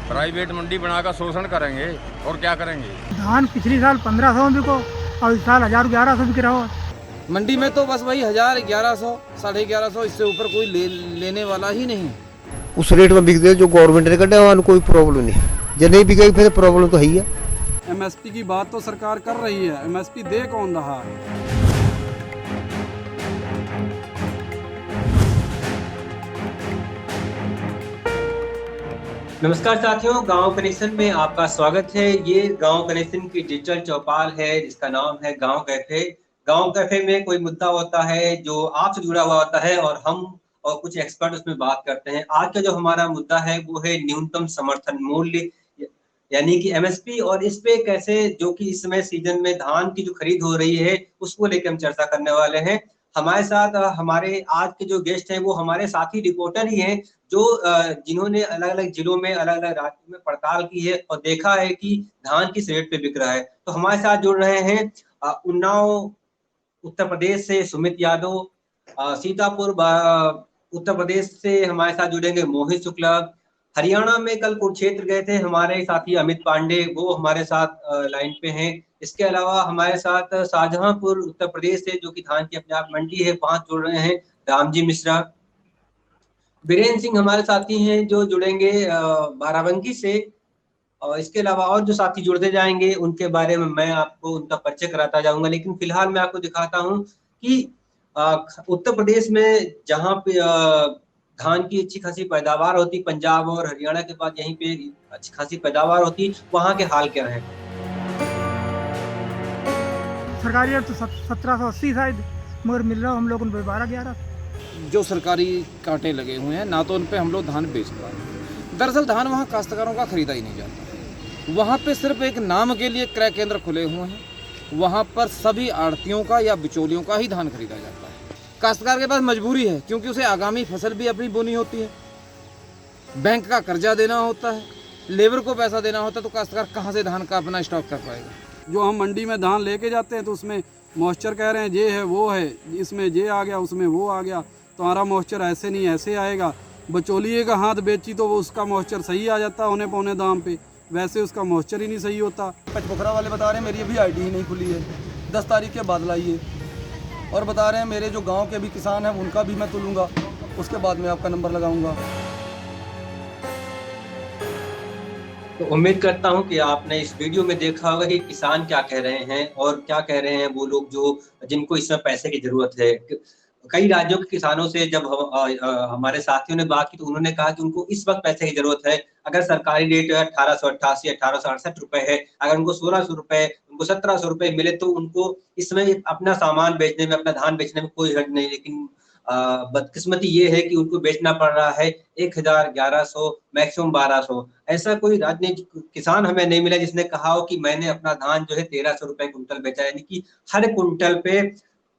Private मंडी बनाकर शोषण करेंगे और क्या करेंगे। धान पिछली साल 1500 में बिको और इस साल 1000-1100 बिक रहा हो। मंडी में तो बस वही 1000, 1100, 1150, इससे ऊपर कोई लेने वाला ही नहीं। उस रेट में बिक दे जो गवर्नमेंट ने कटा हुआ, कोई प्रॉब्लम नहीं। जब नहीं बिकेगी फिर प्रॉब्लम तो है ही है। एमएसपी की बात तो सरकार कर रही है, एमएसपी दे कौन रहा है। नमस्कार साथियों, गांव कनेक्शन में आपका स्वागत है। ये गांव कनेक्शन की डिजिटल चौपाल है जिसका नाम है गांव कैफे। गांव कैफे में कोई मुद्दा होता है जो आपसे जुड़ा हुआ होता है और हम और कुछ एक्सपर्ट उसमें बात करते हैं। आज का जो हमारा मुद्दा है वो है न्यूनतम समर्थन मूल्य यानी कि एमएसपी, और इस पे कैसे जो कि इस समय सीजन में धान की जो खरीद हो रही है उसको लेकर हम चर्चा करने वाले हैं। हमारे साथ हमारे आज के जो गेस्ट हैं वो हमारे साथी रिपोर्टर ही हैं जो जिन्होंने अलग अलग जिलों में अलग अलग राज्यों में पड़ताल की है और देखा है कि धान किस रेट पे बिक रहा है। तो हमारे साथ जुड़ रहे हैं उन्नाव उत्तर प्रदेश से सुमित यादव, सीतापुर उत्तर प्रदेश से हमारे साथ जुड़ेंगे मोहित शुक्ला, हरियाणा में कल कुरुक्षेत्र गए थे हमारे साथी अमित पांडे, वो हमारे साथ लाइन पे हैं। इसके अलावा हमारे साथ शाहजहांपुर उत्तर प्रदेश से जो कि धान की अपने आप मंडी है वहां जुड़ रहे हैं रामजी मिश्रा, बीरेन्द्र सिंह हमारे साथी हैं जो जुड़ेंगे बाराबंकी से, और इसके अलावा और जो साथी जुड़ते जाएंगे उनके बारे में मैं आपको उनका परिचय कराता जाऊंगा। लेकिन फिलहाल मैं आपको दिखाता हूं कि उत्तर प्रदेश में जहां पे धान की अच्छी खासी पैदावार होती, पंजाब और हरियाणा के बाद यहीं पे अच्छी खासी पैदावार होती, वहां के हाल क्या है। सरकारी रेट तो 1780 शायद, मगर मिल रहा हम लोगों को 12-11। जो सरकारी कांटे लगे हुए हैं ना तो उन पे हम लोग धान बेच पा रहे हैं। दरअसल धान वहाँ काश्तकारों का खरीदा ही नहीं जाता। वहाँ पे सिर्फ एक नाम के लिए क्रय केंद्र खुले हुए हैं। वहाँ पर सभी आड़तियों का या बिचौलियों का ही धान खरीदा जाता है। काश्तकार के पास मजबूरी है क्योंकि उसे आगामी फसल भी अपनी बोनी होती है, बैंक का कर्जा देना होता है, लेबर को पैसा देना होता है, तो काश्तकार कहाँ से धान का अपना स्टॉक कर पाएगा। जो हम मंडी में धान लेके जाते हैं तो उसमें मॉइस्चर कह रहे हैं ये है वो है, इसमें ये आ गया उसमें वो आ गया, तुम्हारा मॉइस्चर ऐसे नहीं ऐसे आएगा। बचौलिए का हाथ बेची तो वो उसका मॉइस्चर सही आ जाता औने पौने दाम पे, वैसे उसका मॉइस्चर ही नहीं सही होता। पचपोखरा वाले बता रहे हैं मेरी अभी आईडी ही नहीं खुली है, 10 तारीख के बाद लाइए, और बता रहे हैं मेरे जो गांव के भी किसान हैं उनका भी मैं तुलूंगा, उसके बाद में आपका नंबर लगाऊंगा। तो उम्मीद करता हूं कि आपने इस वीडियो में देखा होगा कि किसान क्या कह रहे हैं और क्या कह रहे हैं वो लोग जो जिनको इसमें पैसे की जरूरत है। कई राज्यों के किसानों से जब हमारे साथियों ने बात की तो उन्होंने कहा कि उनको इस वक्त पैसे की जरूरत है। अगर सरकारी रेट 1888 1868 रुपए है, अगर उनको 1600 रुपए, उनको 1700 रुपए मिले तो उनको इसमें अपना सामान बेचने में, अपना धान बेचने में कोई हर्ज नहीं। लेकिन बदकिस्मती ये है कि उनको बेचना पड़ रहा है 1000, 1100, मैक्सिमम 1200। ऐसा कोई राजनीतिक किसान हमें नहीं मिला जिसने कहा हो कि मैंने अपना धान जो है 1300 रुपए कुंटल बेचा, यानी कि हर कुंटल पे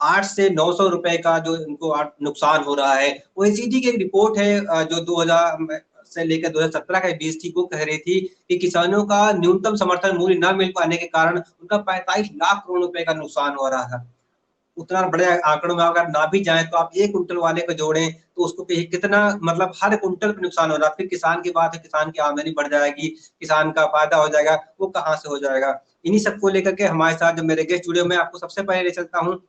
8 से 900 रुपए का जो इनको नुकसान हो रहा है। ओएसीडी की एक रिपोर्ट है जो 2000 से लेकर 2017 के बीच थी, वो कह रही थी कि किसानों का न्यूनतम समर्थन मूल्य न मिल पाने के कारण उनका 45 लाख करोड़ रुपए का नुकसान हो रहा है। उतना बड़े आंकड़ों में अगर ना भी जाए तो आप 1 कुंटल वाले को जोड़ें तो उसको कितना, मतलब हर कुंटल पे नुकसान हो रहा है। फिर किसान की बात है, किसान की आमदनी बढ़ जाएगी, किसान का फायदा हो जाएगा, वो कहाँ से हो जाएगा। इन्हीं सबको लेकर के हमारे साथ जो मेरे गेस्ट जुड़े, मैं आपको सबसे पहले ले चलता हूँ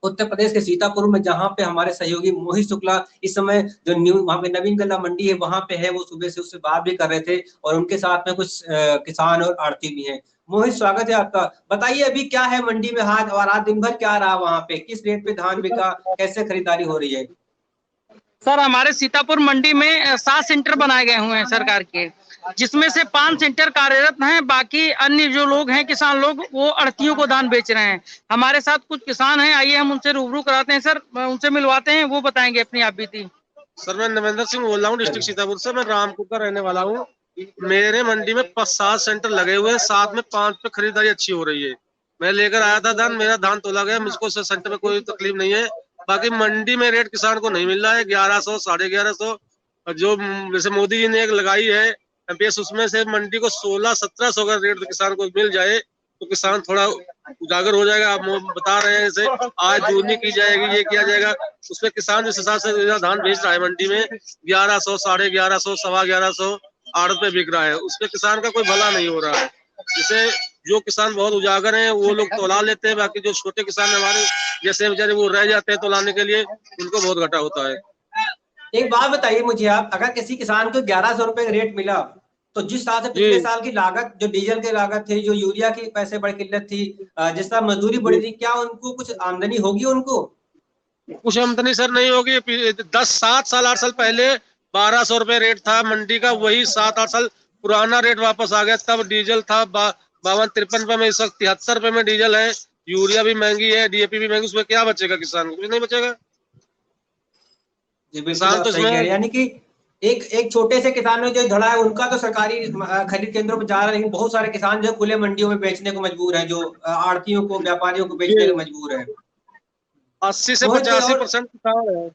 उत्तर प्रदेश के सीतापुर में, जहां पे हमारे सहयोगी मोहित शुक्ला इस समय जो वहां पे नवीन गल्ला मंडी है वहां पे है, वो सुबह से उससे बात भी कर रहे थे और उनके साथ में कुछ किसान और आड़ती भी हैं। मोहित, स्वागत है आपका। बताइए अभी क्या है मंडी में हाल और आज दिन भर क्या रहा, वहां पे किस रेट पे धान बिका, कैसे खरीदारी हो रही है। सर, हमारे सीतापुर मंडी में 7 सेंटर बनाए गए हुए हैं सरकार के, जिसमें से 5 सेंटर कार्यरत हैं। बाकी अन्य जो लोग हैं किसान लोग, वो अड़तियों को धान बेच रहे हैं। हमारे साथ कुछ किसान हैं, आइए हम उनसे रूबरू कराते हैं। सर, उनसे मिलवाते हैं, वो बताएंगे अपनी आप बीती। सर, मैं नवेंद्र सिंह बोल रहा हूँ, डिस्ट्रिक्ट सीतापुर से। मैं रामपुर का रहने वाला हूँ। मेरे मंडी में 7 सेंटर लगे हुए हैं, 7 में 5 पे खरीदारी अच्छी हो रही है। मैं लेकर आया था धान, मेरा धान तोला गया, मुझको सेंटर में कोई तकलीफ नहीं है। बाकी मंडी में रेट किसान को नहीं मिल रहा है, 1100, 1150। और जो जैसे मोदी जी ने एक लगाई है एमपीएस, उसमें से मंडी को 1600-1700 का रेट किसान को मिल जाए तो किसान थोड़ा उजागर हो जाएगा। आप बता रहे हैं जैसे आज जूनी की जाएगी, ये किया जाएगा, उसमें किसान जिस हिसाब से धान बेच रहा है मंडी में 1100, 1150, 11.25, आड़त पे बिक रहा है, उस पे किसान का कोई भला नहीं हो रहा है। जिसे जो किसान बहुत उजागर हैं वो लोग तोला लेते हैं, बाकी जो छोटे किसान हमारे जैसे बेचारे वो रह जाते हैं तोलाने के लिए, उनको बहुत घाटा होता है। एक बात बताइए मुझे आप, अगर किसी किसान को 1100 रुपए का रेट मिला, तो जिस हिसाब से पिछले साल की लागत, जो डीजल की लागत थी, जो यूरिया की पैसे बड़ी किल्लत थी, जिस तरह मजदूरी बढ़ी थी, क्या उनको कुछ आमदनी होगी? उनको कुछ आमदनी सर नहीं होगी। 7 साल 8 साल पहले 1200 रुपए रेट था मंडी का, वही 7-8 साल पुराना रेट वापस आ गया। तब डीजल था 52-53 रुपए में, इस वक्त 73 रुपए में डीजल है। यूरिया भी महंगी है, डीएपी भी महंगी, उसमें क्या बचेगा किसान को? कुछ नहीं बचेगा। किसान तो इसमें यानी कि एक छोटे से किसानों जो धड़ा है उनका तो सरकारी खरीद केंद्रों पर जा रहा है, लेकिन बहुत सारे किसान जो खुले मंडियों में बेचने को मजबूर है, जो आड़तियों को, व्यापारियों को बेचने को मजबूर है। 80 से 85% किसान है,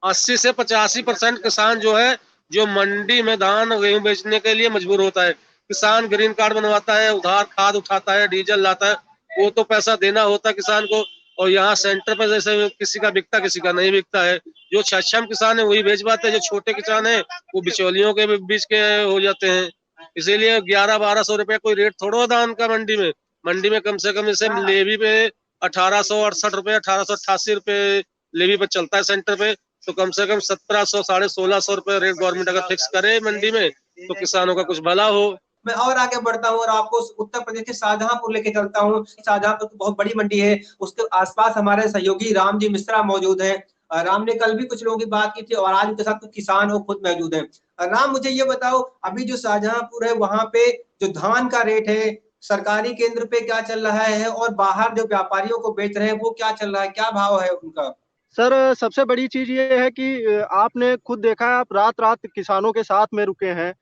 80 से 85% किसान जो है, जो मंडी में धान गेहूं बेचने के लिए मजबूर होता है। किसान ग्रीन कार्ड बनवाता है, उधार खाद उठाता है, डीजल लाता है, वो तो पैसा देना होता है किसान को। और यहाँ सेंटर पर जैसे किसी का बिकता, किसी का नहीं बिकता है। जो सक्षम किसान है वही बेच पाते हैं, जो छोटे किसान है वो बिचौलियों के बीच के हो जाते हैं। इसीलिए 1100-1200 रुपए कोई रेट थोड़ा धान का मंडी में। मंडी में कम से कम जैसे लेवी पे 1868 रुपए, 1888 रुपए लेवी पे चलता है सेंटर पे, तो कम से कम 1700, 1650 रुपए रेट गवर्नमेंट अगर फिक्स करे मंडी में, तो किसानों का कुछ भला हो। मैं और आगे बढ़ता हूँ और आपको उत्तर प्रदेश के शाहजहांपुर लेके चलता हूँ। शाहजहांपुर तो बहुत बड़ी मंडी है, उसके आसपास हमारे सहयोगी राम जी मिश्रा मौजूद हैं। राम ने कल भी कुछ लोगों की बात की थी और आज उनके साथ कुछ किसान वो खुद मौजूद हैं। राम, मुझे ये बताओ, अभी जो शाहजहांपुर है वहां पे जो धान का रेट है सरकारी केंद्र पे क्या चल रहा है, और बाहर जो व्यापारियों को बेच रहे हैं वो क्या चल रहा है, क्या भाव है उनका? सर, सबसे बड़ी चीज ये है कि आपने खुद देखा है, आप रात रात किसानों के साथ में रुके हैं।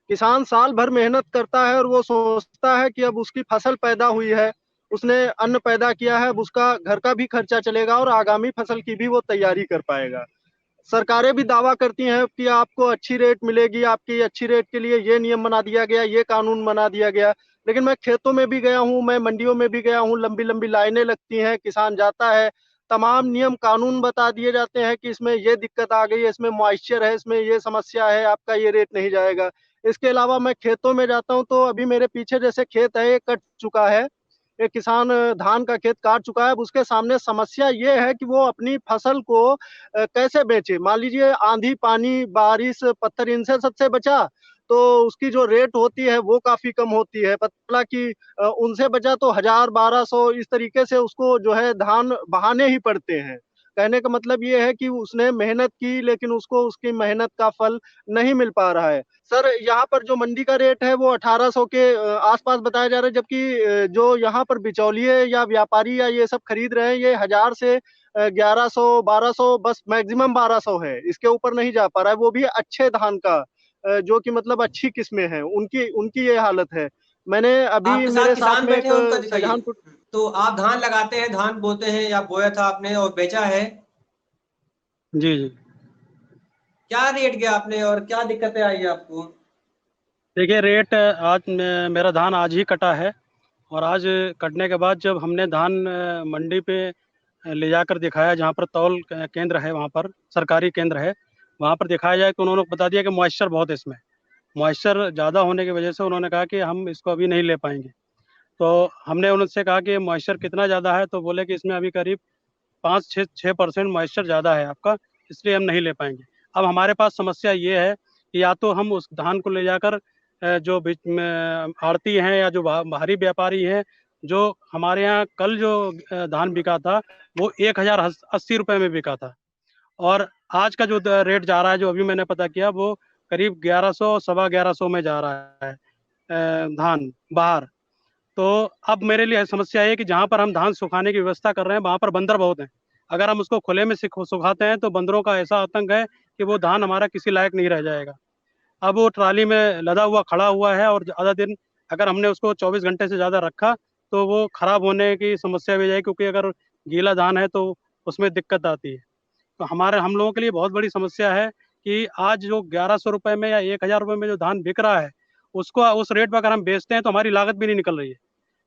किसान साल भर मेहनत करता है और वो सोचता है कि अब उसकी फसल पैदा हुई है, उसने अन्न पैदा किया है, अब उसका घर का भी खर्चा चलेगा और आगामी फसल की भी वो तैयारी कर पाएगा। सरकारें भी दावा करती हैं कि आपको अच्छी रेट मिलेगी, आपकी अच्छी रेट के लिए ये नियम बना दिया गया, ये कानून बना दिया गया। लेकिन मैं खेतों में भी गया हूँ, मैं मंडियों में भी गया हूँ, लंबी लंबी लाइनें लगती हैं, किसान जाता है, तमाम नियम कानून बता दिए जाते हैं कि इसमें ये दिक्कत आ गई है, इसमें मॉइस्चर है, इसमें ये समस्या है, आपका ये रेट नहीं जाएगा। इसके अलावा मैं खेतों में जाता हूँ तो अभी मेरे पीछे जैसे खेत है, ये कट चुका है, एक किसान धान का खेत काट चुका है। अब उसके सामने समस्या ये है कि वो अपनी फसल को कैसे बेचे। मान लीजिए आंधी, पानी, बारिश, पत्थर, इनसे सबसे बचा तो उसकी जो रेट होती है वो काफी कम होती है। पता कि उनसे बचा तो 1000-1200 इस तरीके से उसको जो है धान बहाने ही पड़ते हैं। कहने का मतलब ये है कि उसने मेहनत की लेकिन उसको उसकी मेहनत का फल नहीं मिल पा रहा है। सर, यहाँ पर जो मंडी का रेट है वो 1800 के आसपास बताया जा रहा है, जबकि जो यहाँ पर बिचौलिए या व्यापारी या ये सब खरीद रहे हैं ये 1000 से 1100-1200, बस मैक्सिमम 1200 है, इसके ऊपर नहीं जा पा रहा है। वो भी अच्छे धान का, जो कि मतलब अच्छी किस्में हैं, उनकी ये हालत है। मैंने अभी मेरे साथ में शाहजहांपुर, तो आप धान लगाते हैं, धान बोते हैं या बोया था आपने और बेचा है? जी जी। क्या रेट गया आपने और क्या दिक्कतें आई आपको? देखिए, रेट आज मेरा धान आज ही कटा है और आज कटने के बाद जब हमने धान मंडी पे ले जाकर दिखाया, जहाँ पर तौल केंद्र है, वहाँ पर सरकारी केंद्र है, वहाँ पर दिखाया जाए तो उन्होंने बता दिया कि मॉइस्चर बहुत है, इसमें मॉइस्चर ज़्यादा होने की वजह से उन्होंने कहा कि हम इसको अभी नहीं ले पाएंगे। तो हमने उनसे कहा कि मॉइस्चर कितना ज़्यादा है, तो बोले कि इसमें अभी करीब 5-6% मॉइस्चर ज़्यादा है आपका, इसलिए हम नहीं ले पाएंगे। अब हमारे पास समस्या ये है कि या तो हम उस धान को ले जाकर जो आड़ती हैं या जो बाहरी व्यापारी हैं, जो हमारे यहाँ कल जो धान बिका था वो 1080 रुपये में बिका था और आज का जो रेट जा रहा है, जो अभी मैंने पता किया, वो करीब 1100, 1150 में जा रहा है धान बाहर। तो अब मेरे लिए समस्या है कि जहाँ पर हम धान सुखाने की व्यवस्था कर रहे हैं वहाँ पर बंदर बहुत हैं। अगर हम उसको खुले में सुखाते हैं तो बंदरों का ऐसा आतंक है कि वो धान हमारा किसी लायक नहीं रह जाएगा। अब वो ट्राली में लदा हुआ खड़ा हुआ है और ज़्यादा दिन अगर हमने उसको 24 घंटे से ज़्यादा रखा तो वो खराब होने की समस्या भी जाएगी, क्योंकि अगर गीला धान है तो उसमें दिक्कत आती है। तो हम लोगों के लिए बहुत बड़ी समस्या है कि आज जो 1100 रुपये में या 1000 रुपये में जो धान बिक रहा है, उसको उस रेट पर अगर हम बेचते हैं तो हमारी लागत भी नहीं निकल रही है।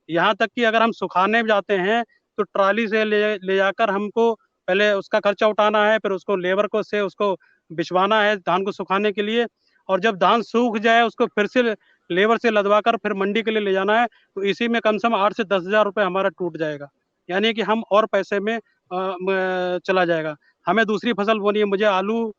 यहाँ तक कि अगर हम सुखाने जाते हैं तो ट्राली से ले जाकर हमको पहले उसका खर्चा उठाना है, फिर उसको लेबर को से उसको बिछवाना है धान को सुखाने के लिए, और जब धान सूख जाए उसको फिर से लेबर से लदवा कर फिर मंडी के लिए ले जाना है, तो इसी में कम से कम 8 से 10 हज़ार रुपये हमारा टूट जाएगा, यानी कि हम और पैसे में चला जाएगा। हमें दूसरी फसल बोनी है, मुझे आलू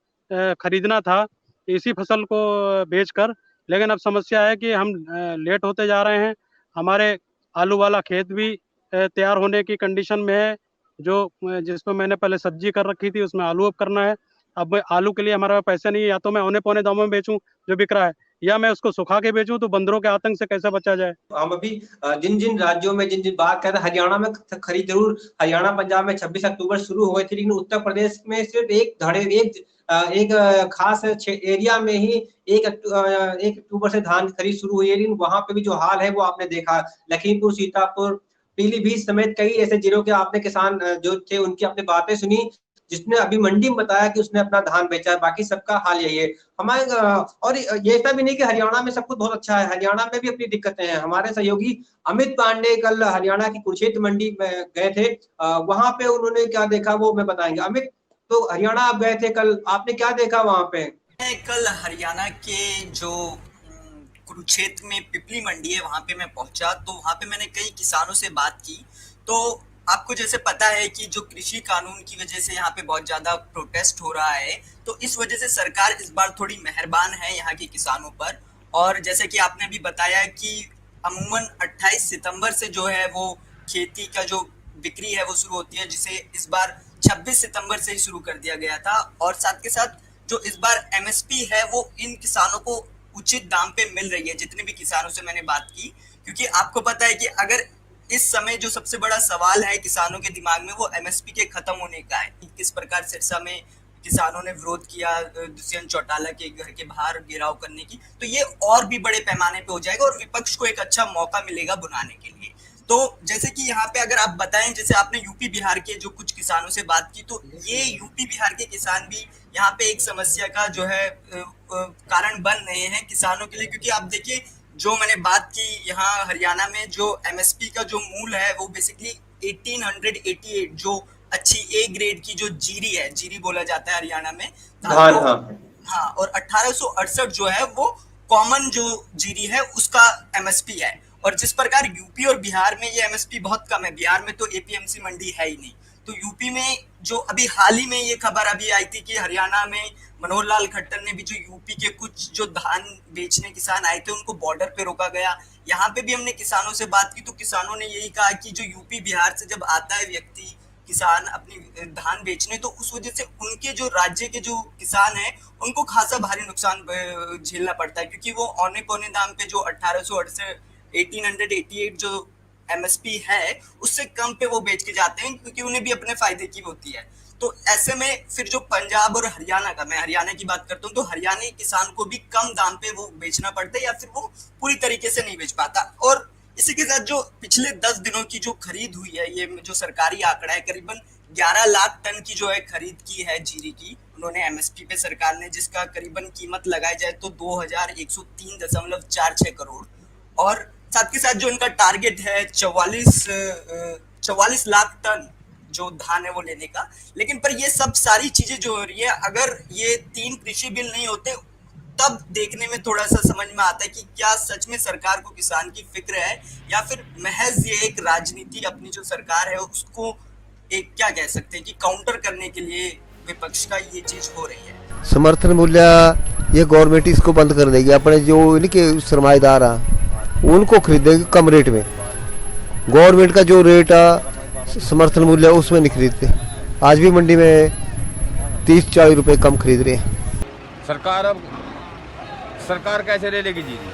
खरीदना था इसी फसल को बेचकर, लेकिन अब समस्या है कि हम लेट होते जा रहे हैं। हमारे आलू वाला खेत भी तैयार होने की कंडीशन में है, जो जिसको मैंने पहले सब्जी कर रखी थी उसमें आलू अब करना है। अब आलू के लिए हमारे पास पैसे नहीं है, या तो मैं औने पौने दामों में बेचूं जो बिक रहा है, या मैं उसको सुखा के बेचूं, तो बंदरों के आतंक से कैसे बचा जाए। हम अभी जिन जिन राज्यों में जिन जिन बात कर रहे हैं, हरियाणा में खरीद जरूर, हरियाणा पंजाब में 26 अक्टूबर शुरू हो गई थी, लेकिन उत्तर प्रदेश में सिर्फ एक खास एरिया में ही 1 अक्टूबर से धान खरीद शुरू हुई है। लेकिन वहां पे भी जो हाल है वो आपने देखा, लखीमपुर, सीतापुर, पीलीभीत समेत कई ऐसे जिलों के आपने किसान जो थे उनकी आपने बातें सुनी, जिसने अभी मंडी में बताया कि उसने अपना धान बेचा है। बाकी सबका हाल यही है हमारे। और ये ऐसा भी नहीं कि हरियाणा में सब कुछ बहुत अच्छा है, हरियाणा में भी अपनी दिक्कतें हैं। हमारे सहयोगी अमित पांडे कल हरियाणा की कुरुक्षेत्र मंडी में गए थे, वहां पे उन्होंने क्या देखा वो मैं बताएंगे। अमित, तो हरियाणा आप गए थे कल, आपने क्या देखा वहां पे? कल हरियाणा के जो कुरुक्षेत्र में पिपली मंडी है वहां पे मैं पहुंचा, तो वहां पे मैंने कई किसानों से बात की। तो आपको जैसे पता है कि जो कृषि कानून की वजह से यहाँ पे बहुत ज्यादा प्रोटेस्ट हो रहा है, तो इस वजह से सरकार इस बार थोड़ी मेहरबान है यहाँ के किसानों पर। और जैसे कि आपने भी बताया कि अमूमन 28 सितंबर से जो है वो खेती का जो बिक्री है वो शुरू होती है, जिसे इस बार 26 सितंबर से ही शुरू कर दिया गया था। और साथ के साथ जो इस बार एमएसपी है वो इन किसानों को उचित दाम पे मिल रही है, जितने भी किसानों से मैंने बात की। क्योंकि आपको पता है कि अगर इस समय जो सबसे बड़ा सवाल है किसानों के दिमाग में वो एमएसपी के खत्म होने का है। किस प्रकार सिरसा में किसानों ने विरोध किया दुष्यंत चौटाला के घर के बाहर घेराव करने की, तो ये और भी बड़े पैमाने पे हो जाएगा और विपक्ष को एक अच्छा मौका मिलेगा बुलाने के लिए। तो जैसे कि यहाँ पे अगर आप बताएं, जैसे आपने यूपी बिहार के जो कुछ किसानों से बात की, तो ये यूपी बिहार के किसान भी यहाँ पे एक समस्या का जो है कारण बन रहे हैं किसानों के लिए। क्योंकि आप देखिए, जो मैंने बात की यहाँ हरियाणा में जो एमएसपी का जो मूल है वो बेसिकली 1888 जो अच्छी ए ग्रेड की जो जीरी है, जीरी बोला जाता है हरियाणा में धान, हाँ, और 1868 जो है वो कॉमन जो जीरी है उसका एमएसपी है। और जिस प्रकार यूपी और बिहार में ये एमएसपी बहुत कम है, बिहार में तो एपीएमसी मंडी है ही नहीं, तो यूपी में जो अभी हाल ही में ये खबर अभी आई थी कि हरियाणा में मनोहर लाल खट्टर ने भी जो यूपी के कुछ जो धान बेचने किसान आए थे उनको बॉर्डर पे रोका गया। यहाँ पे भी हमने किसानों से बात की, तो किसानों ने यही कहा कि जो यूपी बिहार से जब आता है व्यक्ति किसान अपनी धान बेचने, तो उस वजह से उनके जो राज्य के जो किसान हैं उनको खासा भारी नुकसान झेलना पड़ता है। क्योंकि वो औने पौने दाम पे जो 1888 जो एमएसपी है उससे कम पे वो बेच के जाते हैं, क्योंकि उन्हें भी अपने फायदे की होती है। तो ऐसे में फिर जो पंजाब और हरियाणा का, मैं हरियाणा की बात करता हूँ, तो हरियाणा किसान को भी कम दाम पे वो बेचना पड़ता है या फिर वो पूरी तरीके से नहीं बेच पाता। और इसी के साथ जो पिछले 10 दिनों की जो खरीद हुई है, ये जो सरकारी आंकड़ा है, करीबन 11 लाख टन की जो है खरीद की है जीरी की उन्होंने एमएसपी पे सरकार ने, जिसका करीबन कीमत लगाई जाए तो 2103.46 करोड़। और साथ के साथ जो इनका टारगेट है 44 लाख टन जो धान है वो लेने का। लेकिन पर ये सब सारी चीजें जो हो रही है, अगर ये 3 कृषि बिल नहीं होते तब देखने में थोड़ा सा समझ में आता है कि क्या सच में सरकार को किसान की फिक्र है या फिर महज ये एक राजनीति, अपनी जो सरकार है उसको एक क्या कह सकते हैं कि काउंटर करने के लिए विपक्ष का ये चीज हो रही है। समर्थन मूल्य ये गवर्नमेंट इसको बंद कर देगी, अपने जो इनके सरमाएदार उनको खरीदेगी कम रेट में। गवर्नमेंट का जो रेट समर्थन मूल्य उसमें नहीं खरीदते। आज भी मंडी में 30-40 रुपए कम खरीद रहे हैं। सरकार कैसे ले लेगी जीरी?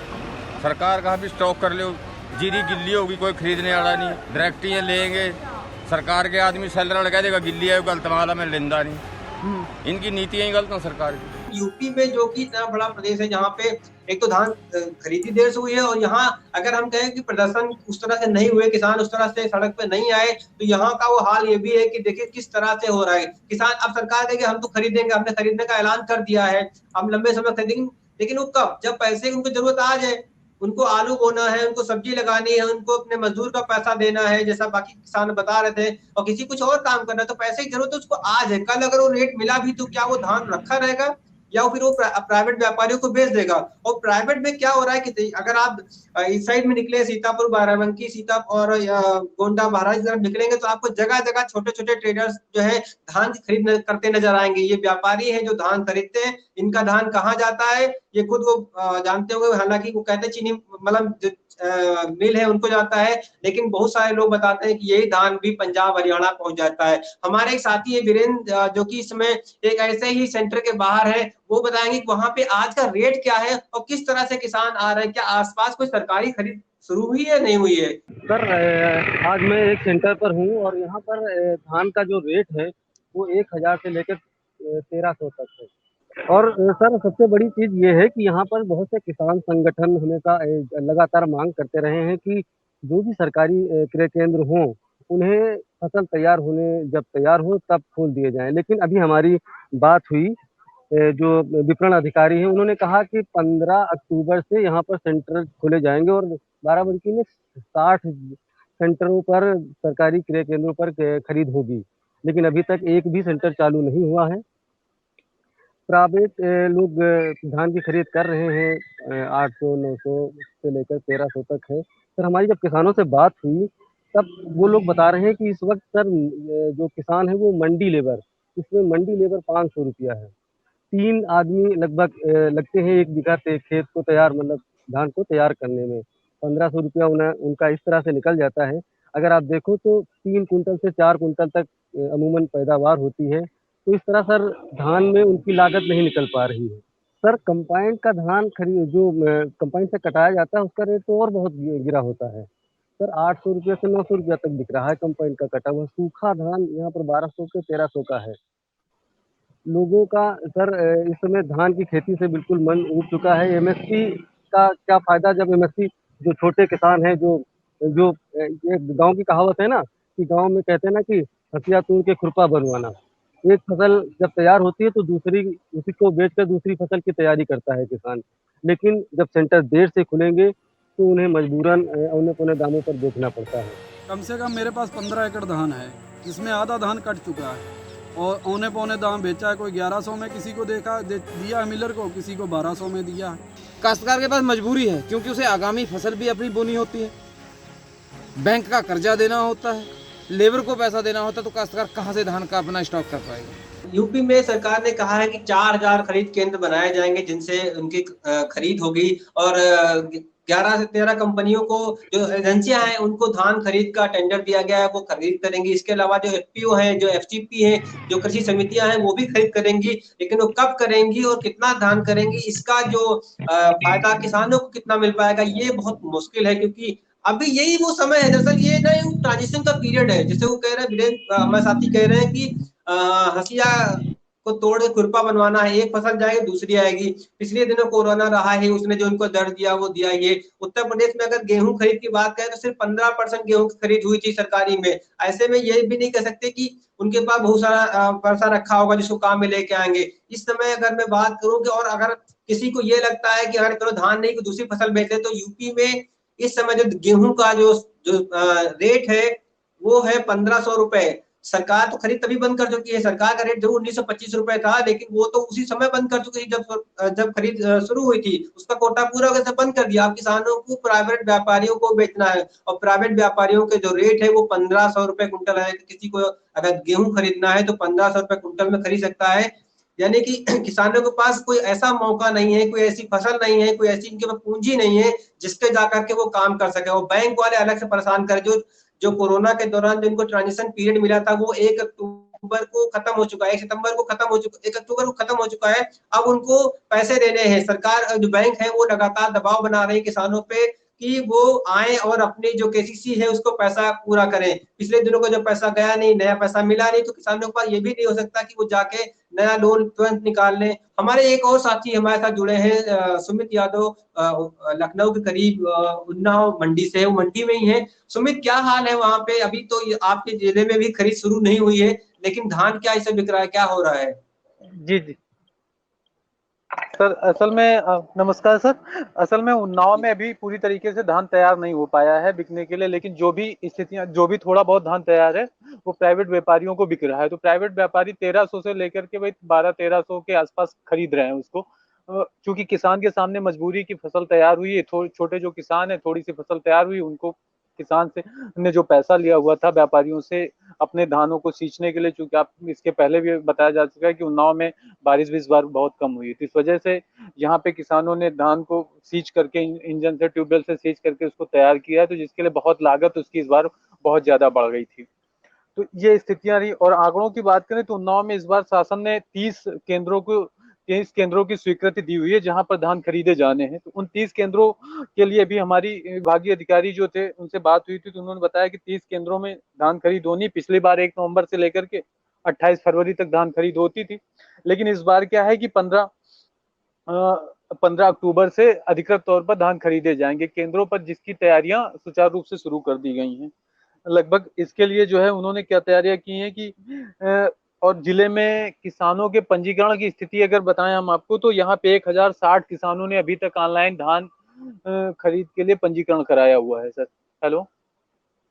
सरकार कहाँ भी स्टॉक कर ले, जीरी गिल्ली होगी, कोई खरीदने वाला नहीं, डायरेक्ट ये लेंगे। सरकार के आदमी सेलर लगा देगा, गिल्ली है गलत वाला में लेंदा नहीं। इनकी नीतियाँ ही गलत हैं सरकार की। यूपी में जो कि इतना बड़ा प्रदेश है जहाँ पे एक तो धान खरीदी देर से हुई है, और यहाँ अगर हम कहें कि प्रदर्शन उस तरह से नहीं हुए, किसान उस तरह से सड़क पे नहीं आए, तो यहाँ का वो हाल ये भी है कि देखिए किस तरह से हो रहा है। किसान अब सरकार कहेगी हम तो खरीदेंगे, हमने खरीदने का ऐलान कर दिया है, हम लंबे समय खरीदेंगे, लेकिन वो कब? जब पैसे की उनको जरूरत आ जाए। उनको आलू बोना है, उनको सब्जी लगानी है, उनको अपने मजदूर का पैसा देना है, जैसा बाकी किसान बता रहे थे, और किसी कुछ और काम करना है, तो पैसे की जरूरत है उसको आज है। कल अगर वो रेट मिला भी तो क्या वो धान रखा रहेगा? या फिर वो प्राइवेट व्यापारियों को बेच देगा। और प्राइवेट में क्या हो रहा है कि अगर आप इस साइड में निकले, सीतापुर, बाराबंकी, और गोंडा, महाराज की तरफ निकलेंगे तो आपको जगह जगह छोटे छोटे ट्रेडर्स जो है धान खरीद करते नजर आएंगे। ये व्यापारी है जो धान खरीदते हैं, इनका धान कहाँ जाता है ये खुद वो जानते होंगे। हालांकि वो कहते हैं चीनी मतलब मिल है उनको जाता है, लेकिन बहुत सारे लोग बताते हैं कि यही धान भी पंजाब, हरियाणा पहुंच जाता है। हमारे एक साथी है वीरेंद्र, जो कि इस समय एक ऐसे ही सेंटर के बाहर है, वो बताएंगे कि वहां पे आज का रेट क्या है और किस तरह से किसान आ रहे हैं। क्या आसपास कोई सरकारी खरीद शुरू हुई है, नहीं हुई है? सर आज मैं एक सेंटर पर हूँ और यहाँ पर धान का जो रेट है वो 1000 से लेकर 1300 तक है। और सर सबसे बड़ी चीज़ ये है कि यहाँ पर बहुत से किसान संगठन हमेशा लगातार मांग करते रहे हैं कि जो भी सरकारी क्रय केंद्र हों उन्हें फसल तैयार होने जब तैयार हो तब खोल दिए जाएं। लेकिन अभी हमारी बात हुई जो विपणन अधिकारी हैं उन्होंने कहा कि 15 अक्टूबर से यहाँ पर सेंटर खोले जाएंगे और बाराबंकी में 60 सेंटरों पर सरकारी क्रय केंद्रों पर खरीद होगी। लेकिन अभी तक एक भी सेंटर चालू नहीं हुआ है। प्राइवेट लोग धान की खरीद कर रहे हैं 800 900 से लेकर 1300 तक है। सर हमारी जब किसानों से बात हुई तब वो लोग बता रहे हैं कि इस वक्त सर जो किसान है वो मंडी लेबर, इसमें मंडी लेबर 500 रुपया है। 3 आदमी लगभग लगते हैं 1 बीघा खेत को तैयार मतलब धान को तैयार करने में। 1500 रुपया उनका इस तरह से निकल जाता है। अगर आप देखो तो 3 कुंटल से 4 कुंटल तक अमूमन पैदावार होती है। तो इस तरह सर धान में उनकी लागत नहीं निकल पा रही है। सर कंपाइन का धान जो कंपाइन से कटाया जाता है उसका रेट तो और बहुत गिरा होता है। सर 800 रुपये से 900 रुपया तक बिक रहा है कंपाइन का कटा हुआ। सूखा धान यहाँ पर 1200 से 1300 का है। लोगों का सर इस समय धान की खेती से बिल्कुल मन उठ चुका है। एमएसपी का क्या फायदा जब एमएसपी जो छोटे किसान हैं जो एक गांव की कहावत है ना कि गांव में कहते हैं ना कि हसिया तोड़ के खुरपा बनवाना। एक फसल जब तैयार होती है तो दूसरी उसी को बेचकर दूसरी फसल की तैयारी करता है किसान। लेकिन जब सेंटर देर से खुलेंगे तो उन्हें मजबूरन औने पौने दामों पर बेचना पड़ता है। कम से कम मेरे पास 15 एकड़ धान है जिसमें आधा धान कट चुका है और औने पौने दाम बेचा है। कोई 1100 में किसी को दिया है मिलर को, किसी को 1200 में दिया है। काश्तकार के पास मजबूरी है क्योंकि उसे आगामी फसल भी अपनी बोनी होती है, बैंक का कर्जा देना होता है, लेबर को पैसा देना होता है। तो काश्तकार कहाँ से धान का अपना स्टॉक कर पाएगा? यूपी में सरकार ने कहा है कि 4000 खरीद केंद्र बनाए जाएंगे जिनसे उनकी खरीद होगी और 11 से 13 कंपनियों को जो एजेंसियां हैं उनको धान खरीद का टेंडर दिया गया है, वो खरीद करेंगी। इसके अलावा जो एफपीओ है, जो एफसीपी है, जो कृषि समितियां हैं वो भी खरीद करेंगी। लेकिन वो कब करेंगी और कितना धान करेंगी, इसका जो फायदा किसानों को कितना मिल पाएगा ये बहुत मुश्किल है। क्योंकि अभी यही वो समय है, दरअसल ये ना ट्रांजिशन का पीरियड है। जैसे वो कह रहे हैं वीरेंद्र, हमारे साथी कह रहे हैं कि हसिया को तोड़ के खुरपा बनवाना है, एक फसल जाएगी दूसरी आएगी। पिछले दिनों कोरोना रहा है, उसने जो उनको दर्द दिया वो दिया। ये उत्तर प्रदेश में अगर गेहूं खरीद की बात करें तो सिर्फ 15% गेहूं की खरीद हुई थी सरकारी में। ऐसे में ये भी नहीं कह सकते कि उनके पास बहुत सारा पैसा रखा होगा जिसको काम में लेके आएंगे। इस समय अगर मैं बात करूं कि और अगर किसी को ये लगता है कि अगर चलो धान नहीं दूसरी फसल बेच ले, तो यूपी में इस समय जो गेहूं का जो रेट है वो है 1500 रुपए। सरकार तो खरीद तभी बंद कर चुकी है। सरकार का रेट जरूर 1925 रुपए था, लेकिन वो तो उसी समय बंद कर चुकी थी जब खरीद शुरू हुई थी। उसका कोटा पूरा हो गया, बंद कर दिया। अब किसानों को प्राइवेट व्यापारियों को बेचना है और प्राइवेट व्यापारियों के जो रेट है वो 1500 रुपए कुंटल है। किसी को अगर गेहूं खरीदना है तो 1500 रुपए कुंटल में खरीद सकता है। यानी कि किसानों के पास कोई ऐसा मौका नहीं है, कोई ऐसी फसल नहीं है, कोई ऐसी इनके पास पूंजी नहीं है जिसके जाकर के वो काम कर सके। वो बैंक वाले अलग से परेशान कर, जो कोरोना के दौरान जिनको ट्रांजिशन पीरियड मिला था वो 1 अक्टूबर को खत्म हो चुका है, 1 सितंबर को खत्म हो चुका, 1 अक्टूबर को खत्म हो चुका है। अब उनको पैसे देने हैं। सरकार जो बैंक है वो लगातार दबाव बना रही है किसानों पे कि वो आए और अपनी जो केसीसी है उसको पैसा पूरा करें। पिछले दिनों को जब पैसा गया नहीं, नया पैसा मिला नहीं, तो किसानों के पास ये भी नहीं हो सकता कि वो जाके नया लोन तुरंत निकाल लें। हमारे एक और साथी हमारे साथ जुड़े हैं, सुमित यादव, लखनऊ के करीब उन्नाव मंडी से, वो मंडी में ही है। सुमित, क्या हाल है वहाँ पे? अभी तो आपके जिले में भी खरीद शुरू नहीं हुई है, लेकिन धान क्या इसे बिक रहा है, क्या हो रहा है? जी सर असल में नमस्कार सर। असल में उन्नाव में अभी पूरी तरीके से धान तैयार नहीं हो पाया है बिकने के लिए, लेकिन जो भी स्थितियां, जो भी थोड़ा बहुत धान तैयार है वो प्राइवेट व्यापारियों को बिक रहा है। तो प्राइवेट व्यापारी 1300 से लेकर के भाई 1200-1300 के आसपास खरीद रहे हैं उसको। क्योंकि किसान के सामने मजबूरी की फसल तैयार हुई है, छोटे जो किसान है थोड़ी सी फसल तैयार हुई, उनको किसान से ने जो पैसा लिया हुआ था व्यापारियों से अपने धानों को सींचने के लिए, चूंकि आप इसके पहले भी बताया जा चुका है कि उन्नाव में बारिश भी इस बार बहुत कम हुई थी, इस वजह से यहाँ पे किसानों ने धान को सींच करके इंजन से, ट्यूबवेल से सींच करके उसको तैयार किया है, तो जिसके लिए बहुत लागत उसकी इस बार बहुत ज्यादा बढ़ गई थी। तो ये स्थितियां रही। और आंकड़ों की बात करें तो उन्नाव में इस बार शासन ने 30 केंद्रों की स्वीकृति दी हुई है जहां पर धान खरीदे जाने हैं। तो उन 30 केंद्रों के लिए भी हमारी विभागीय अधिकारी जो थे उनसे बात हुई थी, तो उन्होंने बताया कि 30 केंद्रों में धान खरीद होनी, पिछली बार 1 नवंबर से लेकर के 28 फरवरी तक धान खरीद होती थी, लेकिन इस बार क्या है कि 15 अक्टूबर से अधिकृत तौर पर धान खरीदे जाएंगे केंद्रों पर, जिसकी तैयारियां सुचारू रूप से शुरू कर दी गई हैं। लगभग इसके लिए जो है उन्होंने क्या तैयारियां की हैं कि और जिले में किसानों के पंजीकरण की स्थिति अगर बताएं हम आपको, तो यहाँ पे 1060 किसानों ने अभी तक ऑनलाइन धान खरीद के लिए पंजीकरण कराया हुआ है सर। हेलो,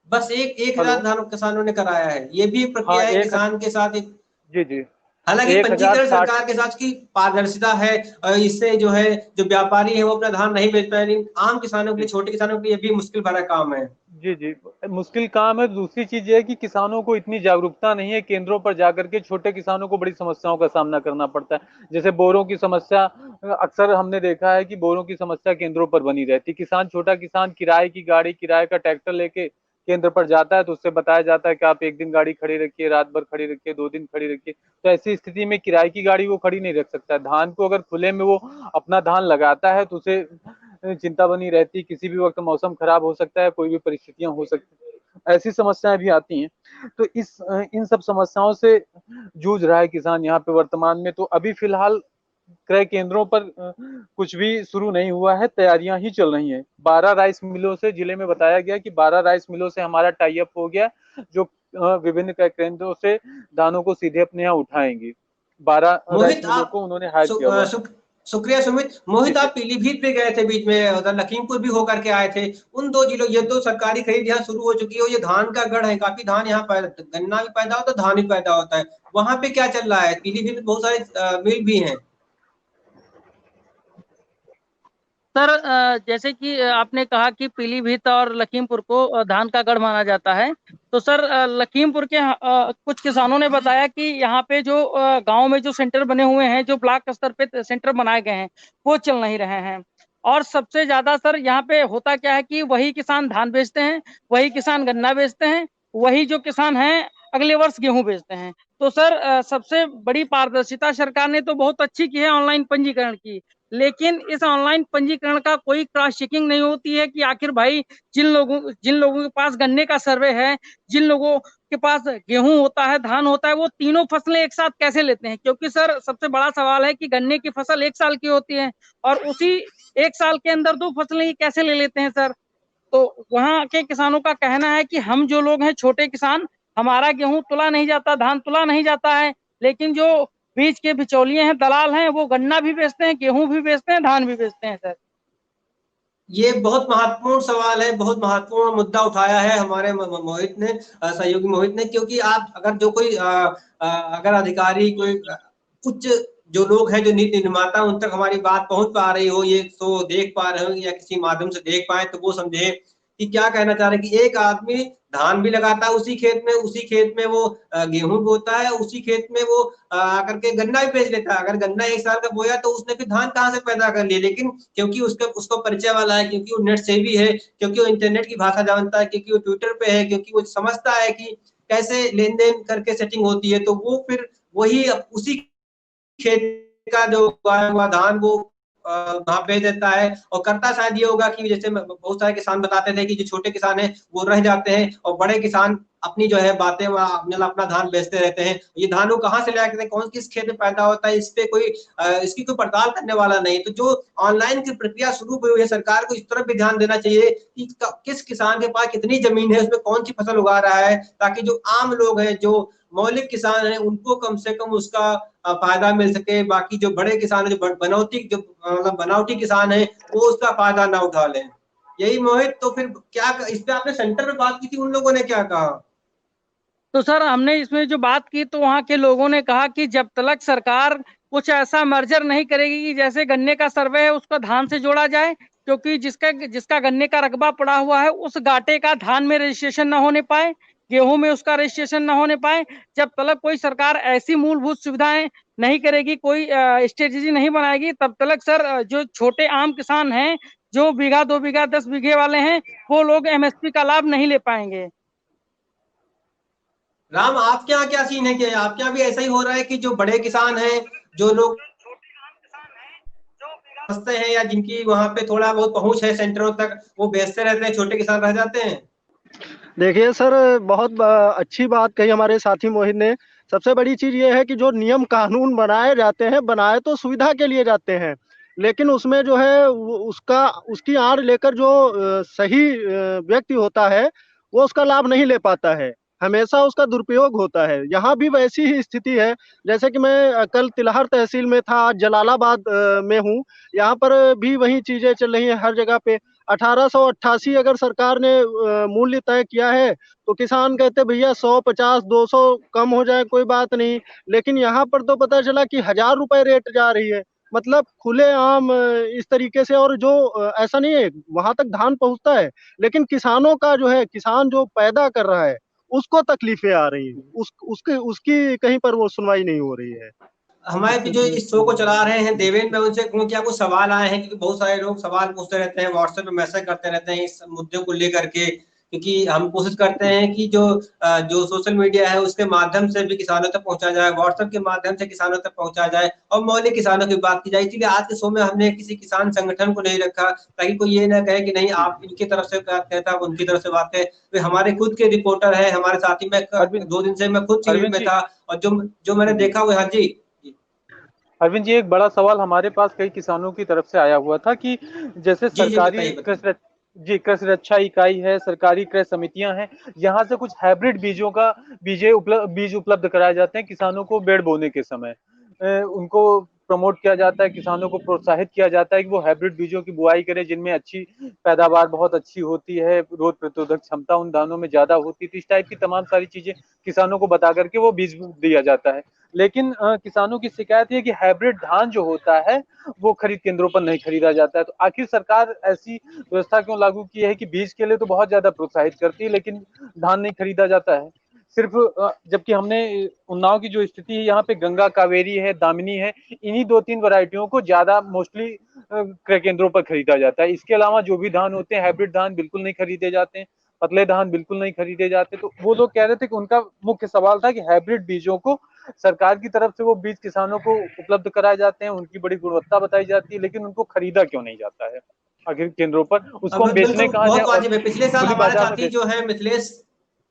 बस एक हजार धान किसानों ने कराया है, ये भी प्रक्रिया है किसान के साथ एक। जी जी, हालांकि पंजीकरण सरकार के साथ की पारदर्शिता है, इससे जो है जो व्यापारी है वो अपना धान नहीं बेच पाए, लेकिन आम किसानों के लिए, छोटे किसानों के लिए ये भी मुश्किल भरा काम है। जी जी, मुश्किल काम है। दूसरी चीज ये है कि किसानों को इतनी जागरूकता नहीं है, केंद्रों पर जाकर के छोटे किसानों को बड़ी समस्याओं का सामना करना पड़ता है। जैसे बोरों की समस्या, अक्सर हमने देखा है कि बोरों की समस्या केंद्रों पर बनी रहती है। किसान, छोटा किसान किराए की गाड़ी, किराए का ट्रैक्टर लेके केंद्र पर जाता है तो उससे बताया जाता है कि आप 1 दिन गाड़ी खड़ी रखिए, रात भर खड़ी रखिए, 2 दिन खड़ी रखिए। तो ऐसी स्थिति में किराए की गाड़ी वो खड़ी नहीं रख सकता है। धान को अगर खुले में वो अपना धान लगाता है तो उसे चिंता बनी रहती, किसी भी वक्त मौसम खराब हो सकता है, कोई भी परिस्थितियां हो सकती है, ऐसी समस्याएं भी आती हैं। तो इन सब समस्याओं से जूझ रहा है किसान यहाँ पे वर्तमान में। तो अभी फिलहाल क्रय केंद्रों पर कुछ भी शुरू नहीं हुआ है, तैयारियां ही चल रही हैं। 12 राइस मिलों से, जिले में बताया गया कि 12 राइस मिलों से हमारा टाई अप हो गया, जो विभिन्न क्रय केंद्रों से धानों को सीधे अपने यहाँ उठाएंगी। 12 राइस मिलों को उन्होंने हायर किया हुआ है। शुक्रिया सुमित। मोहित, आप पीलीभीत पे गए थे बीच में, उधर लखीमपुर भी होकर के आए थे। उन दो जिलों, ये तो सरकारी खरीद यहाँ शुरू हो चुकी है, ये धान का गढ़ है, काफी धान यहाँ गन्ना भी पैदा होता है, धान भी पैदा होता है। वहां पे क्या चल रहा है? पीलीभीत में बहुत सारे मिल भी हैं। सर जैसे कि आपने कहा कि पीलीभीत और लखीमपुर को धान का गढ़ माना जाता है, तो सर लखीमपुर के कुछ किसानों ने बताया कि यहाँ पे जो गांव में जो सेंटर बने हुए हैं, जो ब्लॉक स्तर पे सेंटर बनाए गए हैं, वो चल नहीं रहे हैं। और सबसे ज्यादा सर यहाँ पे होता क्या है कि वही किसान धान बेचते हैं, वही किसान गन्ना बेचते हैं, वही जो किसान हैं अगले वर्ष गेहूं बेचते हैं। तो सर सबसे बड़ी पारदर्शिता सरकार ने तो बहुत अच्छी की है ऑनलाइन पंजीकरण की, लेकिन इस ऑनलाइन पंजीकरण का कोई क्रॉस चेकिंग नहीं होती है कि आखिर भाई जिन लोगों के पास गन्ने का सर्वे है, जिन लोगों के पास गेहूं होता है, धान होता है, वो तीनों फसलें एक साथ कैसे लेते हैं। क्योंकि सर सबसे बड़ा सवाल है कि गन्ने की फसल 1 साल की होती है और उसी 1 साल के अंदर 2 फसलें ही कैसे ले लेते हैं सर। तो वहाँ के किसानों का कहना है कि हम जो लोग हैं छोटे किसान, हमारा गेहूं तुला नहीं जाता, धान तुला नहीं जाता है, लेकिन जो बीच के बिचौलिए हैं, दलाल हैं, वो गन्ना भी बेचते हैं, गेहूं भी बेचते हैं, धान भी बेचते हैं सर। ये बहुत महत्वपूर्ण सवाल है, बहुत महत्वपूर्ण मुद्दा उठाया है हमारे मोहित ने, सहयोगी मोहित ने। क्योंकि आप अगर जो कोई अगर अधिकारी, कोई उच्च जो लोग हैं, जो नीति निर्माता, उन तक हमारी बात पहुंच पा रही हो, ये तो देख पा रहे हो या किसी माध्यम से देख पाए, तो वो समझे कि क्या कहना चाह रहे हैं। कि एक आदमी धान भी लगाता है उसी खेत में वो गेहूं बोता है, उसी खेत में वो आकर के गन्ना भी बेच लेता है। अगर गन्ना 1 साल का बोया तो उसने फिर धान कहाँ से पैदा कर लिया, लेकिन क्योंकि उसको परिचय वाला है, क्योंकि वो नेट सेवी है, क्योंकि वो इंटरनेट की भाषा जानता है, क्योंकि वो ट्विटर पे है, क्योंकि वो समझता है कि कैसे लेन देन करके सेटिंग होती है, तो वो फिर वही उसी खेत का जो उगाया हुआ धान वो वहां बेच देता है। और करता शायद ये होगा कि जैसे बहुत सारे किसान बताते थे कि जो छोटे किसान हैं वो रह जाते हैं और बड़े किसान अपनी जो है बातें अपना धान बेचते रहते हैं। ये धान वो कहाँ से लाया, कौन किस खेत में पैदा होता है, इस पे कोई इसकी कोई पड़ताल करने वाला नहीं। तो जो ऑनलाइन की प्रक्रिया शुरू हुई है, सरकार को इस तरफ भी ध्यान देना चाहिए कि किस किसान के पास कितनी जमीन है, उसमें कौन सी फसल उगा रहा है, ताकि जो आम लोग हैं, जो मौलिक किसान हैं, उनको कम से कम उसका फायदा मिल सके। बाकी जो बड़े किसान हैं, जो बनावटी किसान हैं, वो उसका फायदा ना उठा लें। यही मोहित, तो फिर क्या इस पे आपने सेंटर में बात की थी, उन लोगों ने क्या कहा? तो सर हमने इसमें जो बात की तो वहाँ के लोगों ने कहा कि जब तक सरकार कुछ ऐसा मर्जर नहीं करेगी कि जैसे गन्ने का सर्वे है उसको धान से जोड़ा जाए, क्योंकि जिसका गन्ने का रकबा पड़ा हुआ है उस घाटे का धान में रजिस्ट्रेशन न होने पाए, गेहूं में उसका रजिस्ट्रेशन न होने पाए, जब तक कोई सरकार ऐसी मूलभूत सुविधाएं नहीं करेगी, कोई स्ट्रेटेजी नहीं बनाएगी, तब तक सर जो छोटे आम किसान हैं, जो बीघा 2 बीघा 10 बीघे वाले हैं, वो लोग एमएसपी का लाभ नहीं ले पाएंगे। राम, आपके यहाँ क्या सीन है? क्या आपके यहाँ भी ऐसा ही हो रहा है कि जो बड़े किसान हैं, जो लोग बेचते हैं या जिनकी वहां पे थोड़ा बहुत पहुंच है सेंटरों तक, वो बेचते रहते हैं, छोटे किसान रह जाते हैं? देखिए सर, बहुत अच्छी बात कही हमारे साथी मोहित ने। सबसे बड़ी चीज ये है कि जो नियम कानून बनाए जाते हैं, बनाए तो सुविधा के लिए जाते हैं, लेकिन उसमें जो है उसकी आड़ लेकर जो सही व्यक्ति होता है वो उसका लाभ नहीं ले पाता है, हमेशा उसका दुरुपयोग होता है। यहाँ भी वैसी ही स्थिति है। जैसे कि मैं कल तिलहर तहसील में था, आज जलालाबाद में हूँ, यहाँ पर भी वही चीजें चल रही हैं हर जगह पे। 1888 अगर सरकार ने मूल्य तय किया है तो किसान कहते भैया 100, 50, 200 कम हो जाए कोई बात नहीं, लेकिन यहाँ पर तो पता चला कि 1000 रुपए रेट जा रही है। मतलब खुलेआम इस तरीके से। और जो ऐसा नहीं है, वहां तक धान पहुंचता है, लेकिन किसानों का जो है, किसान जो पैदा कर रहा है उसको तकलीफें आ रही हैं, उसकी कहीं पर वो सुनवाई नहीं हो रही है। हमारे भी जो इस शो को चला रहे हैं देवेंद्र, मैं उनसे कहूँ क्या कुछ सवाल आए हैं, क्योंकि बहुत सारे लोग सवाल पूछते रहते हैं, व्हाट्सएप पे मैसेज करते रहते हैं इस मुद्दे को लेकर के, क्योंकि हम कोशिश करते हैं कि जो सोशल मीडिया है उसके माध्यम से भी किसानों तक पहुंचा जाए, व्हाट्सएप के माध्यम से किसानों तक पहुंचा जाए और मौलिक किसानों की बात की जाए। इसलिए आज के शो में हमने किसी किसान संगठन को नहीं रखा, ताकि कोई ये ना कहे कि नहीं आप इनकी तरफ से बात कहता, आप उनकी तरफ से बात कहे। तो हमारे खुद के रिपोर्टर है, हमारे साथी, मैं 2 दिन से मैं खुद फील्ड में था, और जो मैंने देखा वो, हाँ जी अरविंद जी, एक बड़ा सवाल हमारे पास कई किसानों की तरफ से आया हुआ था कि जैसे सरकारी कृषि रक्षा इकाई है, सरकारी क्रय समितियां हैं, यहाँ से कुछ हाइब्रिड बीज उपलब्ध कराए जाते हैं किसानों को बेड़ बोने के समय। उनको प्रमोट किया जाता है, किसानों को प्रोत्साहित किया जाता है कि वो हाइब्रिड बीजों की बुआई करें जिनमें अच्छी पैदावार बहुत अच्छी होती है, रोग प्रतिरोधक क्षमता उन दानों में ज्यादा होती है। इस टाइप की तमाम सारी चीजें किसानों को बता करके वो बीज दिया जाता है। लेकिन किसानों की शिकायत है कि हाइब्रिड धान जो होता है वो खरीद केंद्रों पर नहीं खरीदा जाता है। तो आखिर सरकार ऐसी व्यवस्था क्यों लागू की है कि बीज के लिए तो बहुत ज्यादा प्रोत्साहित करती है लेकिन धान नहीं खरीदा जाता है सिर्फ? जबकि हमने उन्नाव की जो स्थिति है, यहाँ पे गंगा, कावेरी है, दामिनी है, इन्हीं 2-3 वैरायटियों को ज्यादा मोस्टली क्रय केंद्रों पर खरीदा जाता है। इसके अलावा जो भी धान होते हैं, हाइब्रिड धान बिल्कुल नहीं खरीदे जाते हैं, पतले धान बिल्कुल नहीं खरीदे जाते। तो वो लोग कह रहे थे कि उनका मुख्य सवाल था कि हाइब्रिड बीजों को सरकार की तरफ से वो बीज किसानों को उपलब्ध कराए जाते हैं, उनकी बड़ी गुणवत्ता बताई जाती है, लेकिन उनको खरीदा क्यों नहीं जाता है आखिर केंद्रों पर? उसको हम बेचने कहाँ जाए? पिछले साल हमारे साथी जो है मिथिलेश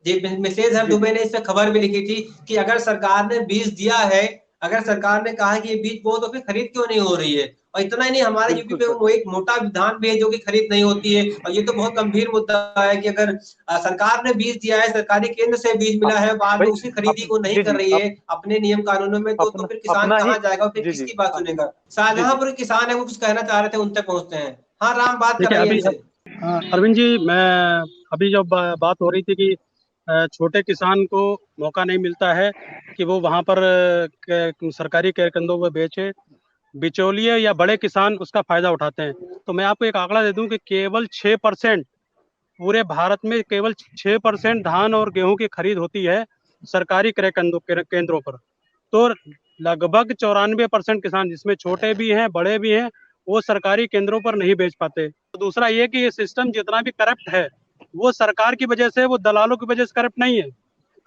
दुबे ने इस पे खबर भी लिखी थी कि अगर सरकार ने बीज दिया है, अगर सरकार ने कहा कि ये बीज बो, तो फिर खरीद क्यों नहीं हो रही है? और इतना ही नहीं, हमारे यूपी पे वो एक मोटा धान भी है जो कि खरीद नहीं होती है। और ये तो बहुत गंभीर मुद्दा है कि अगर सरकार ने बीज दिया है, सरकारी केंद्र से बीज मिला है, बाद में उसकी खरीदी को नहीं कर रही है अपने नियम कानूनों में, तो फिर किसान कहाँ जाएगा, फिर किसकी बात सुनेगा? शाहजहांपुर किसान है, वो कुछ कहना चाह रहे थे, उन तक पहुंचते हैं। हाँ राम, बात कर रही है। अरविंद जी, मैं अभी जब बात हो रही थी कि छोटे किसान को मौका नहीं मिलता है कि वो वहाँ पर सरकारी क्रय केंद्रों में बेचे, बिचौलिए या बड़े किसान उसका फायदा उठाते हैं। तो मैं आपको एक आंकड़ा दे दूं कि केवल 6%, पूरे भारत में केवल 6% धान और गेहूं की खरीद होती है सरकारी क्रय केंद्रों पर। तो लगभग 94% किसान, जिसमें छोटे भी हैं बड़े भी हैं, वो सरकारी केंद्रों पर नहीं बेच पाते। तो दूसरा ये कि ये सिस्टम जितना भी करप्ट है वो सरकार की वजह से, वो दलालों की वजह से करप्ट नहीं है।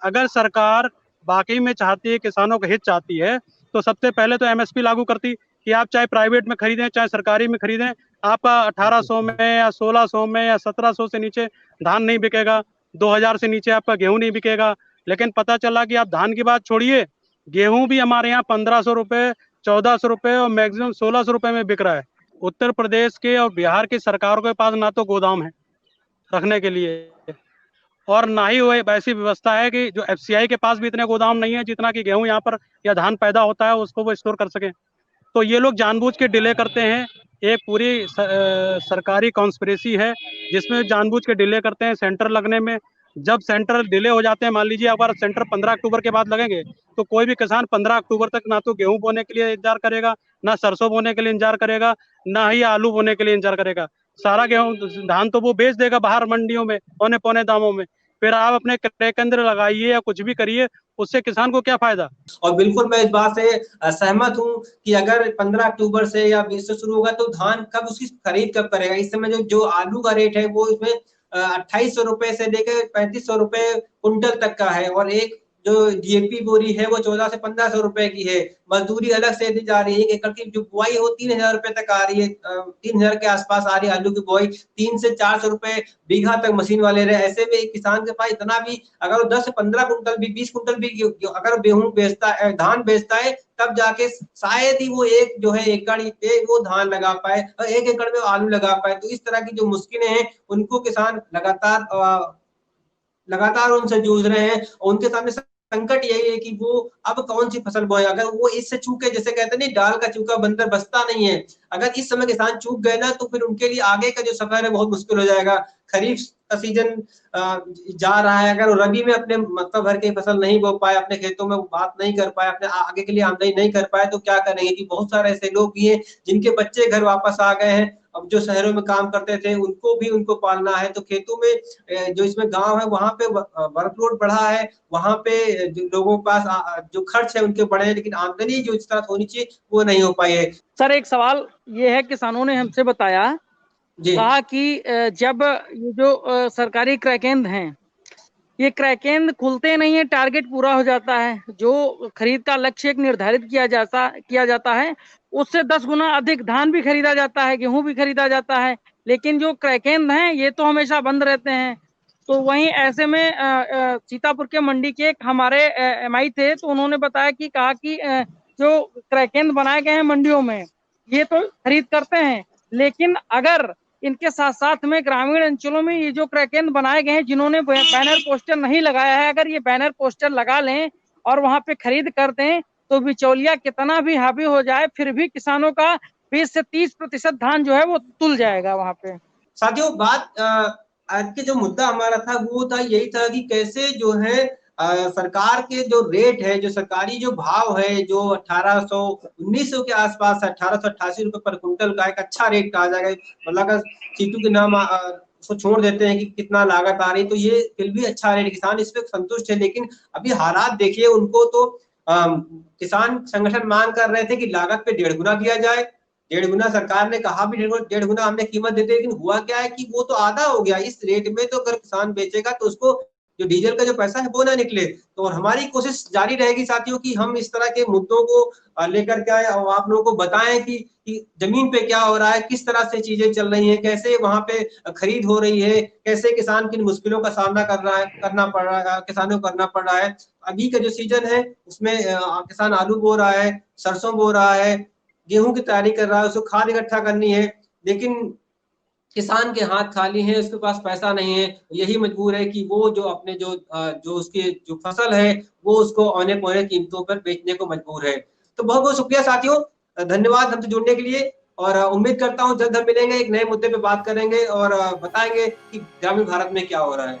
अगर सरकार बाकी में चाहती है, किसानों का हित चाहती है, तो सबसे पहले तो एमएसपी लागू करती कि आप चाहे प्राइवेट में खरीदें चाहे सरकारी में खरीदें, आपका 1800 में या 1600 में या 1700 से नीचे धान नहीं बिकेगा। 2000 से नीचे आपका गेहूं नहीं बिकेगा। लेकिन पता चला कि आप धान की बात छोड़िए, गेहूं भी हमारे यहाँ 1500 रुपये, 1400 रुपये और मैक्सिमम 1600 रुपये में बिक रहा है। उत्तर प्रदेश के और बिहार की सरकारों के पास ना तो गोदाम है रखने के लिए और ना ही वो ऐसी व्यवस्था है कि जो FCI के पास भी इतने गोदाम नहीं है जितना कि गेहूं यहाँ पर या धान पैदा होता है उसको वो स्टोर कर सके। तो ये लोग जानबूझ के डिले करते हैं। एक पूरी सरकारी कॉन्स्पिरेसी है जिसमें जानबूझ के डिले करते हैं सेंटर लगने में। जब सेंटर डिले हो जाते हैं, मान लीजिए अगर सेंटर 15 अक्टूबर के बाद लगेंगे तो कोई भी किसान 15 अक्टूबर तक ना तो गेहूं बोने के लिए इंतजार करेगा, ना सरसों बोने के लिए इंतजार करेगा, ना ही आलू बोने के लिए इंतजार करेगा। सारा गेहूं धान तो वो बेच देगा बाहर मंडियों में पौने पौने दामों में। फिर आप अपने क्रय केंद्र लगाइए या कुछ भी करिए, उससे किसान को क्या फायदा। और बिल्कुल मैं इस बात से सहमत हूं कि अगर 15 अक्टूबर से या 20 से शुरू होगा तो धान कब उसकी खरीद कब करेगा। इस समय जो आलू का रेट है वो इसमें 2800 रुपए से लेकर 3500 रुपए कुंटल तक का है और एक जो DAP बोरी है वो 1400 से 1500 रुपए की है। मजदूरी अलग से दी जा रही है। 1 एकड़ की जो बुआई हो 3000 रुपए तक आ रही है, 3000 के आसपास आ रही है आलू की बुआई। 300 से 400 रुपए बीघा तक मशीन वाले रहे। ऐसे में एक किसान के पास इतना भी अगर 10 से 15 कुंटल भी 20 कुंटल भी अगर गेहूं बेचता है, धान बेचता है, तब जाके शायद ही वो एक जो है एकड़ पे वो धान लगा पाए और 1 एकड़ में आलू लगा पाए। तो इस तरह की जो मुश्किलें हैं उनको किसान लगातार उनसे जूझ रहे हैं और उनके सामने संकट यही है कि वो अब कौन सी फसल बोए। अगर वो इससे चूके, जैसे कहते हैं नहीं, डाल का चूका बंदर बसता नहीं है, अगर इस समय किसान चूक गए ना तो फिर उनके लिए आगे का जो सफर है बहुत मुश्किल हो जाएगा। खरीफ का सीजन जा रहा है, अगर वो रबी में अपने मतलब भर के फसल नहीं बो पाए, अपने खेतों में बात नहीं कर पाए, अपने आगे के लिए आमदनी नहीं कर पाए तो क्या करेंगे। कि बहुत सारे ऐसे लोग भी हैं जिनके बच्चे घर वापस आ गए हैं, अब जो शहरों में काम करते थे उनको पालना है। तो खेतों में जो इसमें गांव है वहां पे वर्कलोड बढ़ा है, वहां पे जो लोगों के पास जो खर्च है उनके बढ़े हैं, लेकिन आमदनी जो इस तरह होनी चाहिए वो नहीं हो पाई है। सर एक सवाल ये है, किसानों ने हमसे बताया, कहा कि जब ये जो सरकारी क्रय केंद्र हैं, ये क्रय केंद्र खुलते नहीं है, टारगेट पूरा हो जाता है, जो खरीद का लक्ष्य एक निर्धारित किया जाता है उससे 10 गुना अधिक धान भी खरीदा जाता है, गेहूं भी खरीदा जाता है, लेकिन जो क्रय केंद्र हैं ये तो हमेशा बंद रहते हैं। तो वहीं ऐसे में सीतापुर के मंडी के एक हमारे MI थे, तो उन्होंने बताया कि कहा कि जो क्रय केंद्र बनाए गए हैं मंडियों में ये तो खरीद करते हैं, लेकिन अगर इनके साथ साथ में ग्रामीण अंचलों में ये जो क्रय केंद्र बनाए गए हैं जिन्होंने बैनर पोस्टर नहीं लगाया है, अगर ये बैनर पोस्टर लगा लें और वहां पे खरीद कर दें तो बिचौलिया कितना भी हावी हो जाए फिर भी किसानों का 20 से 30% धान जो है वो तुल जाएगा वहां पे। साथियों, बात आज के जो मुद्दा हमारा था वो था यही था कि कैसे जो है सरकार के जो रेट है, जो सरकारी जो भाव है, जो 1800-1900 के आसपास 1888 रुपए पर कुंटल का एक अच्छा रेट कहा जाएगा। मतलब अगर चीटू के नाम उसको छोड़ देते हैं कि कितना लागत आ रही, तो ये फिर भी अच्छा रेट, किसान इस पे संतुष्ट है। लेकिन अभी हालात देखिए, उनको तो किसान संगठन मांग कर रहे थे कि लागत पे 1.5 गुना दिया जाए, 1.5 गुना सरकार ने कहा भी 1.5 गुना हमने कीमत देते, लेकिन हुआ क्या है कि वो तो आधा हो गया इस रेट में। तो अगर किसान बेचेगा तो उसको जो डीजल का जो पैसा है वो ना निकले। तो और हमारी कोशिश जारी रहेगी साथियों कि हम इस तरह के मुद्दों को लेकर के आए और आप लोगों को बताएं कि जमीन पे क्या हो रहा है, किस तरह से चीजें चल रही हैं, कैसे वहां पे खरीद हो रही है, कैसे किसान किन मुश्किलों का सामना करना पड़ रहा है, किसानों को करना पड़ रहा है। अभी का जो सीजन है उसमें किसान आलू बो रहा है, सरसों बो रहा है, गेहूं की तैयारी कर रहा है, उसको खाद इकट्ठा करनी है, लेकिन किसान के हाथ खाली हैं, उसके पास पैसा नहीं है। यही मजबूर है कि वो जो अपने जो उसकी जो फसल है वो उसको औने पौने कीमतों पर बेचने को मजबूर है। तो बहुत बहुत शुक्रिया साथियों, धन्यवाद हमसे जुड़ने के लिए और उम्मीद करता हूँ जल्द हम मिलेंगे, एक नए मुद्दे पे बात करेंगे और बताएंगे कि ग्रामीण भारत में क्या हो रहा है।